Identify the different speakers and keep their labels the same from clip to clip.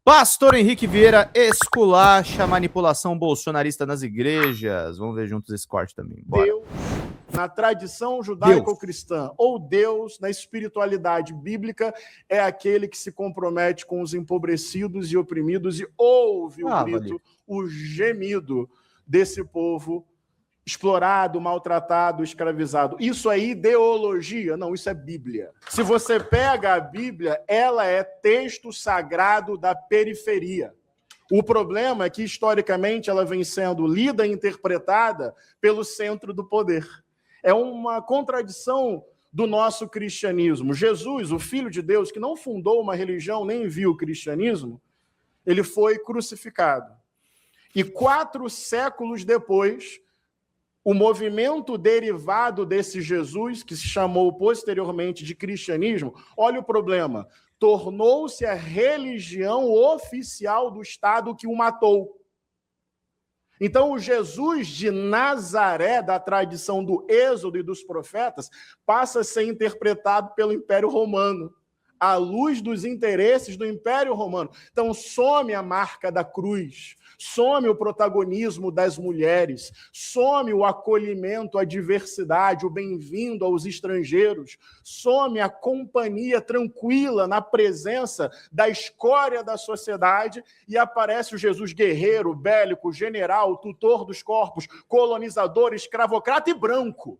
Speaker 1: Pastor Henrique Vieira esculacha a manipulação bolsonarista nas igrejas. Vamos ver juntos esse corte também. Bora.
Speaker 2: Deus, na tradição judaico-cristã, ou Deus, na espiritualidade bíblica, é aquele que se compromete com os empobrecidos e oprimidos e ouve o grito, o gemido desse povo explorado, maltratado, escravizado. Isso é ideologia? Não, isso é Bíblia. Se você pega a Bíblia, ela é texto sagrado da periferia. O problema é que, historicamente, ela vem sendo lida e interpretada pelo centro do poder. É uma contradição do nosso cristianismo. Jesus, o Filho de Deus, que não fundou uma religião nem viu o cristianismo, ele foi crucificado. E 4 séculos depois, o movimento derivado desse Jesus, que se chamou posteriormente de cristianismo, olha o problema, tornou-se a religião oficial do Estado que o matou. Então, o Jesus de Nazaré, da tradição do Êxodo e dos profetas, passa a ser interpretado pelo Império Romano, à luz dos interesses do Império Romano. Então, some a marca da cruz, some o protagonismo das mulheres, some o acolhimento à diversidade, o bem-vindo aos estrangeiros, some a companhia tranquila na presença da escória da sociedade e aparece o Jesus guerreiro, bélico, general, tutor dos corpos, colonizador, escravocrata e branco.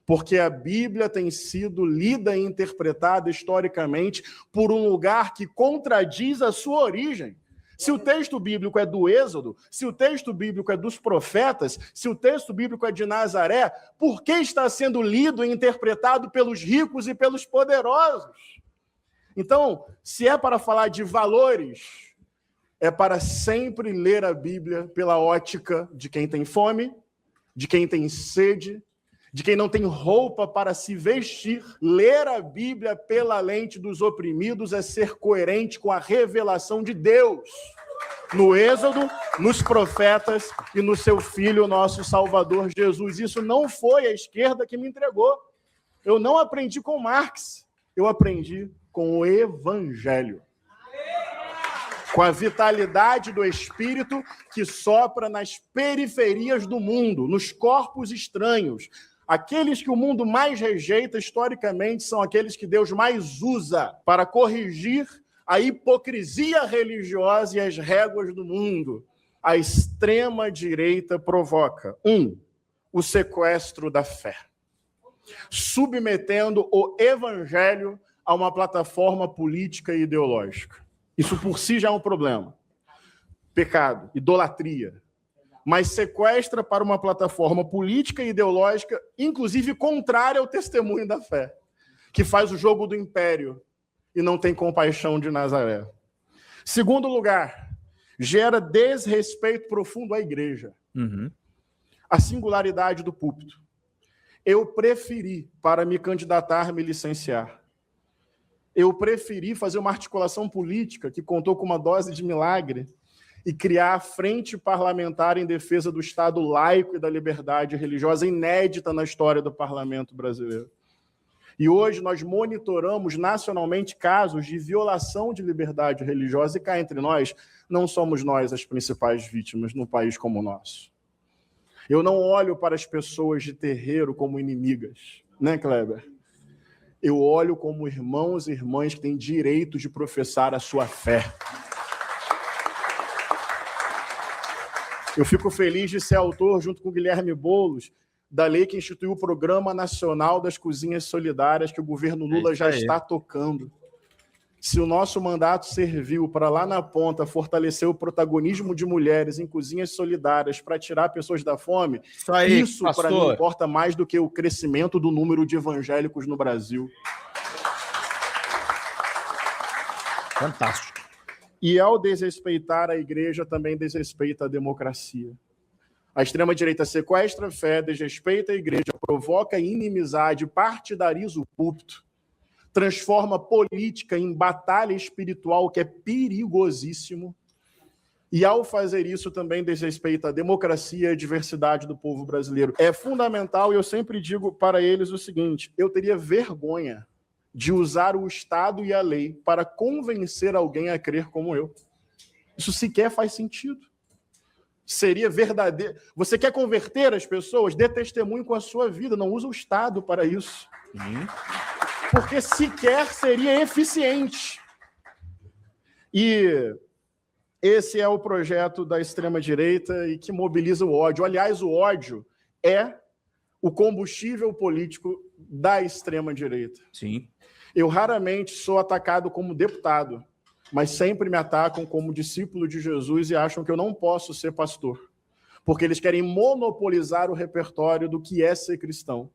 Speaker 2: Porque a Bíblia tem sido lida e interpretada historicamente por um lugar que contradiz a sua origem. Se o texto bíblico é do Êxodo, se o texto bíblico é dos profetas, se o texto bíblico é de Nazaré, por que está sendo lido e interpretado pelos ricos e pelos poderosos? Então, se é para falar de valores, é para sempre ler a Bíblia pela ótica de quem tem fome, de quem tem sede, de quem não tem roupa para se vestir. Ler a Bíblia pela lente dos oprimidos é ser coerente com a revelação de Deus no Êxodo, nos profetas e no seu Filho, nosso Salvador Jesus. Isso não foi a esquerda que me entregou. Eu não aprendi com Marx, eu aprendi com o Evangelho. Com a vitalidade do Espírito que sopra nas periferias do mundo, nos corpos estranhos. Aqueles que o mundo mais rejeita, historicamente, são aqueles que Deus mais usa para corrigir a hipocrisia religiosa e as réguas do mundo. A extrema-direita provoca, o sequestro da fé, submetendo o evangelho a uma plataforma política e ideológica. Isso por si já é um problema. Pecado, idolatria. Mas sequestra para uma plataforma política e ideológica, inclusive contrária ao testemunho da fé, que faz o jogo do império e não tem compaixão de Nazaré. Segundo lugar, gera desrespeito profundo à igreja. A singularidade do púlpito. Eu preferi, para me candidatar, me licenciar. Eu preferi fazer uma articulação política que contou com uma dose de milagre e criar a Frente Parlamentar em Defesa do Estado Laico e da Liberdade Religiosa, inédita na história do parlamento brasileiro. E hoje nós monitoramos nacionalmente casos de violação de liberdade religiosa, e cá entre nós, não somos nós as principais vítimas num país como o nosso. Eu não olho para as pessoas de terreiro como inimigas, né, Kleber? Eu olho como irmãos e irmãs que têm direito de professar a sua fé. Eu fico feliz de ser autor, junto com o Guilherme Boulos, da lei que instituiu o Programa Nacional das Cozinhas Solidárias, que o governo Lula já está tocando. Se o nosso mandato serviu para, lá na ponta, fortalecer o protagonismo de mulheres em cozinhas solidárias para tirar pessoas da fome, isso para mim importa mais do que o crescimento do número de evangélicos no Brasil.
Speaker 1: Fantástico.
Speaker 2: E ao desrespeitar a igreja, também desrespeita a democracia. A extrema-direita sequestra a fé, desrespeita a igreja, provoca inimizade, partidariza o púlpito, transforma política em batalha espiritual, que é perigosíssimo. E ao fazer isso, também desrespeita a democracia e a diversidade do povo brasileiro. É fundamental, e eu sempre digo para eles o seguinte: eu teria vergonha de usar o Estado e a lei para convencer alguém a crer como eu. Isso sequer faz sentido. Seria verdadeiro. Você quer converter as pessoas? Dê testemunho com a sua vida, não usa o Estado para isso. Porque sequer seria eficiente. E esse é o projeto da extrema-direita e que mobiliza o ódio. Aliás, o ódio é o combustível político da extrema-direita.
Speaker 1: Sim.
Speaker 2: Eu raramente sou atacado como deputado, mas sempre me atacam como discípulo de Jesus e acham que eu não posso ser pastor, porque eles querem monopolizar o repertório do que é ser cristão.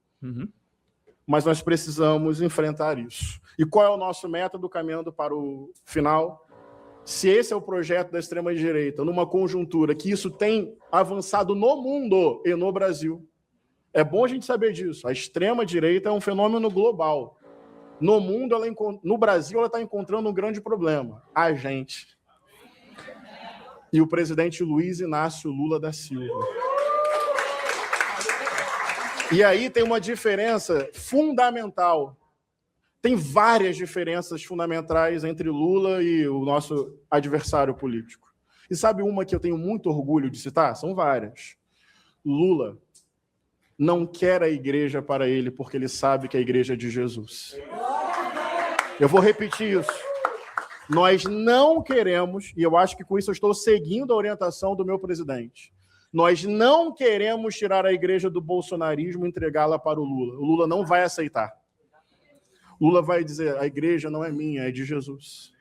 Speaker 2: Mas nós precisamos enfrentar isso. E qual é o nosso método caminhando para o final? Se esse é o projeto da extrema-direita, numa conjuntura que isso tem avançado no mundo e no Brasil, é bom a gente saber disso. A extrema-direita é um fenômeno global. No mundo, no Brasil, ela está encontrando um grande problema. A gente. E o presidente Luiz Inácio Lula da Silva. E aí tem uma diferença fundamental. Tem várias diferenças fundamentais entre Lula e o nosso adversário político. E sabe uma que eu tenho muito orgulho de citar? São várias. Lula não quer a igreja para ele porque ele sabe que a igreja é de Jesus. Eu vou repetir isso. Nós não queremos, e eu acho que com isso eu estou seguindo a orientação do meu presidente, nós não queremos tirar a igreja do bolsonarismo e entregá-la para o Lula. O Lula não vai aceitar. Lula vai dizer, a igreja não é minha, é de Jesus.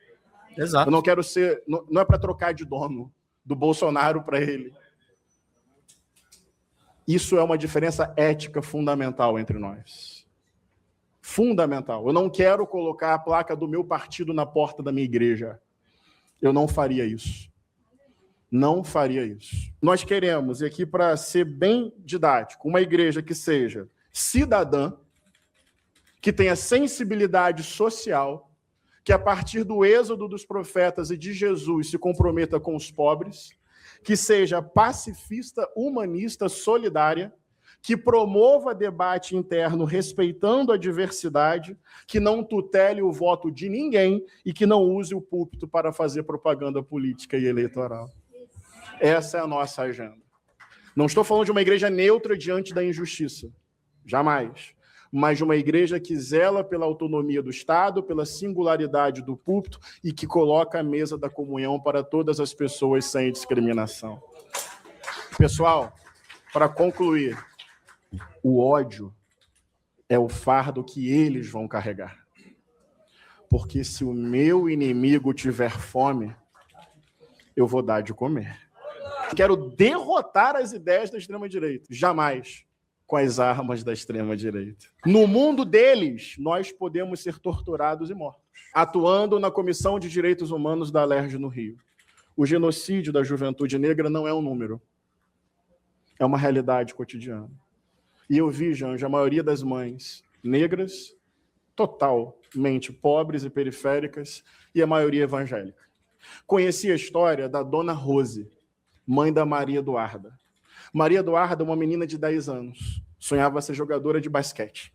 Speaker 1: Exato.
Speaker 2: Eu não quero ser, não é para trocar de dono do Bolsonaro para ele. Isso é uma diferença ética fundamental entre nós. Fundamental. Eu não quero colocar a placa do meu partido na porta da minha igreja. Eu não faria isso. Não faria isso. Nós queremos, e aqui para ser bem didático, uma igreja que seja cidadã, que tenha sensibilidade social, que a partir do êxodo dos profetas e de Jesus se comprometa com os pobres, que seja pacifista, humanista, solidária, que promova debate interno respeitando a diversidade, que não tutele o voto de ninguém e que não use o púlpito para fazer propaganda política e eleitoral. Essa é a nossa agenda. Não estou falando de uma igreja neutra diante da injustiça. Jamais. Mas de uma igreja que zela pela autonomia do Estado, pela singularidade do púlpito e que coloca a mesa da comunhão para todas as pessoas sem discriminação. Pessoal, para concluir, o ódio é o fardo que eles vão carregar. Porque se o meu inimigo tiver fome, eu vou dar de comer. Quero derrotar as ideias da extrema-direita. Jamais com as armas da extrema-direita. No mundo deles, nós podemos ser torturados e mortos. Atuando na Comissão de Direitos Humanos da Alerj no Rio. O genocídio da juventude negra não é um número. É uma realidade cotidiana. E eu vi, Janja, a maioria das mães negras, totalmente pobres e periféricas, e a maioria evangélica. Conheci a história da Dona Rose, mãe da Maria Eduarda. Maria Eduarda, uma menina de 10 anos, sonhava ser jogadora de basquete.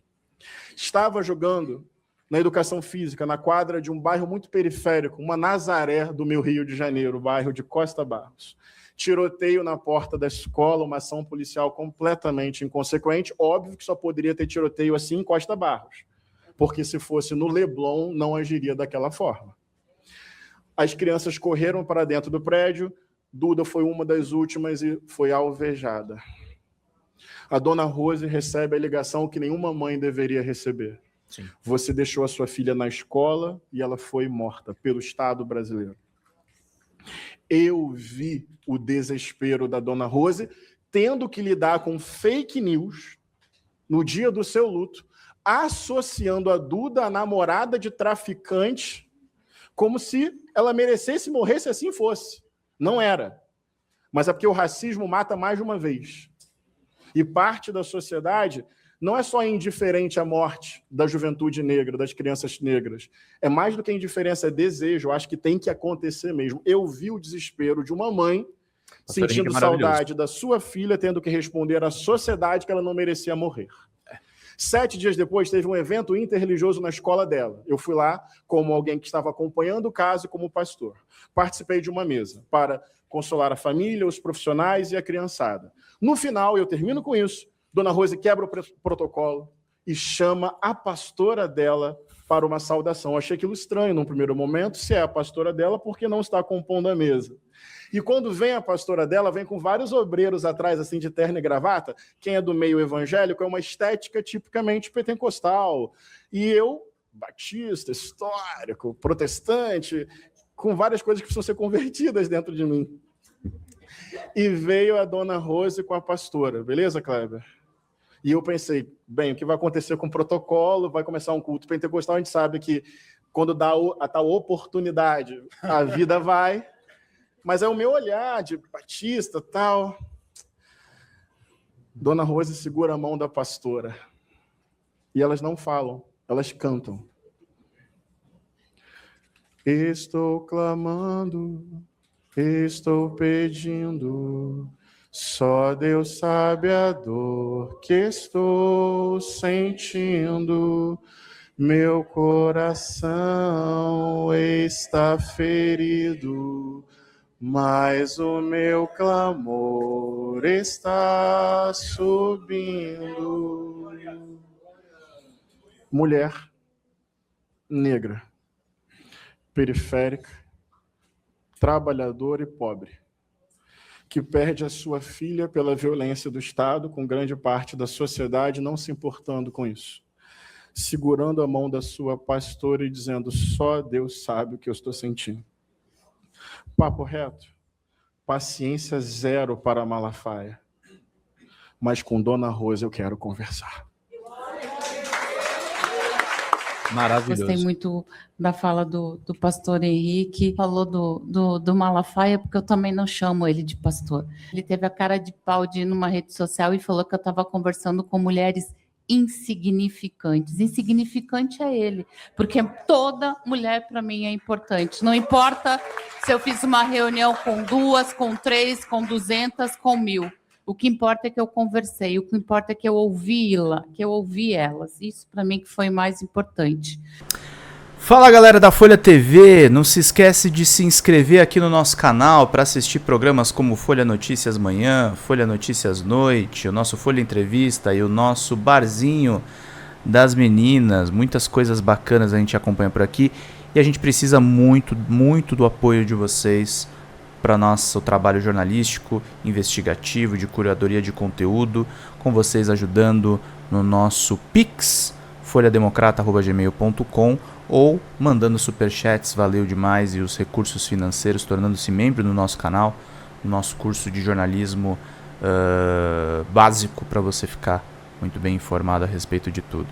Speaker 2: Estava jogando na educação física, na quadra de um bairro muito periférico, uma Nazaré do meu Rio de Janeiro, o bairro de Costa Barros. Tiroteio na porta da escola, uma ação policial completamente inconsequente. Óbvio que só poderia ter tiroteio assim em Costa Barros, porque se fosse no Leblon, não agiria daquela forma. As crianças correram para dentro do prédio, Duda foi uma das últimas e foi alvejada. A Dona Rose recebe a ligação que nenhuma mãe deveria receber. Sim. Você deixou a sua filha na escola e ela foi morta pelo Estado brasileiro. Eu vi o desespero da Dona Rose tendo que lidar com fake news no dia do seu luto, associando a Duda à namorada de traficante, como se ela merecesse morrer se assim fosse. Não era. Mas é porque o racismo mata mais de uma vez. E parte da sociedade não é só indiferente à morte da juventude negra, das crianças negras. É mais do que indiferença, é desejo. Eu acho que tem que acontecer mesmo. Eu vi o desespero de uma mãe sentindo saudade da sua filha, tendo que responder à sociedade que ela não merecia morrer. 7 dias depois, teve um evento interreligioso na escola dela. Eu fui lá como alguém que estava acompanhando o caso e como pastor. Participei de uma mesa para consolar a família, os profissionais e a criançada. No final, eu termino com isso, Dona Rose quebra o protocolo e chama a pastora dela para uma saudação. Eu achei aquilo estranho num primeiro momento, se é a pastora dela, por que não está compondo a mesa? E quando vem a pastora dela, vem com vários obreiros atrás, assim, de terno e gravata. Quem é do meio evangélico é uma estética tipicamente pentecostal. E eu, batista, histórico, protestante, com várias coisas que precisam ser convertidas dentro de mim. E veio a Dona Rose com a pastora. Beleza, Kleber? E eu pensei, bem, o que vai acontecer com o protocolo? Vai começar um culto pentecostal, a gente sabe que quando dá a tal oportunidade, a vida vai. Mas é o meu olhar de batista, tal. Dona Rose segura a mão da pastora. E elas não falam, elas cantam. Estou clamando, estou pedindo, só Deus sabe a dor que estou sentindo. Meu coração está ferido, mas o meu clamor está subindo. Mulher negra, periférica, trabalhadora e pobre, que perde a sua filha pela violência do Estado, com grande parte da sociedade não se importando com isso, segurando a mão da sua pastora e dizendo, só Deus sabe o que eu estou sentindo. Papo reto, paciência zero para Malafaia, mas com Dona Rose eu quero conversar.
Speaker 1: Maravilhoso.
Speaker 3: Gostei muito da fala do pastor Henrique. Falou do Malafaia, porque eu também não chamo ele de pastor. Ele teve a cara de pau de ir numa rede social e falou que eu estava conversando com mulheres insignificantes. Insignificante é ele, porque toda mulher para mim é importante. Não importa se eu fiz uma reunião com 2, com 3, com 200, com 1000. O que importa é que eu conversei, o que importa é que eu ouvi elas. Isso para mim que foi mais importante.
Speaker 1: Fala, galera da Folha TV, não se esquece de se inscrever aqui no nosso canal para assistir programas como Folha Notícias Manhã, Folha Notícias Noite, o nosso Folha Entrevista e o nosso Barzinho das Meninas. Muitas coisas bacanas a gente acompanha por aqui e a gente precisa muito, muito do apoio de vocês para nosso trabalho jornalístico, investigativo, de curadoria de conteúdo, com vocês ajudando no nosso Pix, folhademocrata@gmail.com, ou mandando superchats, valeu demais, e os recursos financeiros, tornando-se membro do nosso canal, no nosso curso de jornalismo básico, para você ficar muito bem informado a respeito de tudo.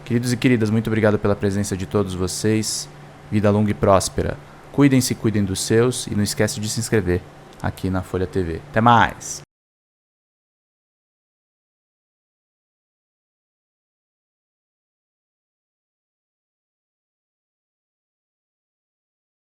Speaker 1: Queridos e queridas, muito obrigado pela presença de todos vocês, vida longa e próspera. Cuidem-se, cuidem dos seus e não esquece de se inscrever aqui na Folha TV. Até mais!